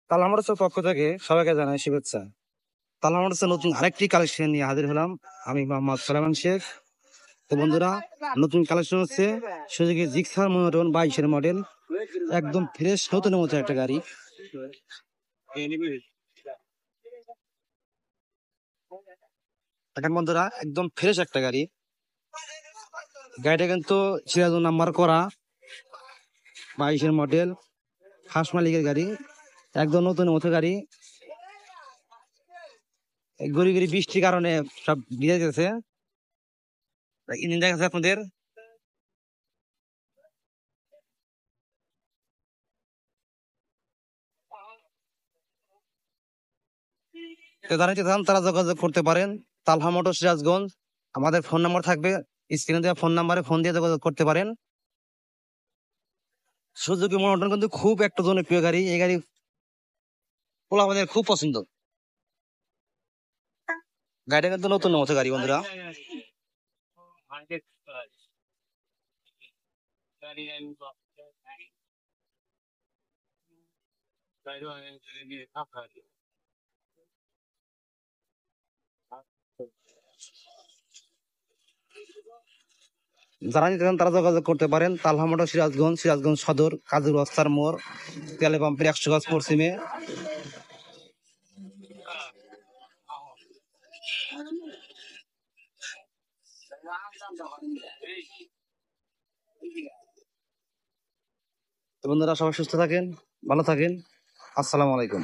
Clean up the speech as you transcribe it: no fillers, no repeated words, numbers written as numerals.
তাহলে আমার পক্ষ থেকে সবাইকে জানাই শুভেচ্ছা। তাহলে আমার নতুন আরেকটি কালেকশন নিয়ে হাজির হলাম। আমি মোহাম্মদ সালামান শেখ। তো বন্ধুরা, নতুন কালেকশন হচ্ছে সুজুকি জিক্সার মনোটন 22-এর মডেল, একদম ফ্রেশ নতুনের মতো একটা গাড়ি। দেখেন বন্ধুরা, একদম ফ্রেশ একটা গাড়ি। গাড়িটা কিন্তু সিরাজুল নাম্বার করা, 22-এর মডেল, ফার্স্ট মালিকের গাড়ি, একদম নতুনের মতো গাড়ি। গড়ি গড়ি বৃষ্টির কারণে সব ভিজে গেছে। ইঞ্জিন দেখা যাচ্ছে আপনাদের। যারা নিতে চান তারা যোগাযোগ করতে পারেন তালহা মোটর সিরাজগঞ্জ। আমাদের ফোন নাম্বার থাকবে স্ক্রিনে দেওয়া, ফোন নাম্বারে ফোন দিয়ে যোগাযোগ করতে পারেন। সুজুকি মোটর কিন্তু খুব একটা জনপ্রিয় গাড়ি। এই গাড়ি পোলা আমাদের খুব পছন্দ। গাড়িটা কিন্তু নতুন মতো গাড়ি বন্ধুরা। যারা নিতে চান তারা যোগাযোগ করতে পারেন তালহা মোটর সিরাজগঞ্জ, সিরাজগঞ্জ সদর, কাজী রাস্তার মোড়, তেলে পাম্পের 100 গজ পশ্চিমে। তো বন্ধুরা, সবাই সুস্থ থাকেন, ভালো থাকেন। আসসালামু আলাইকুম।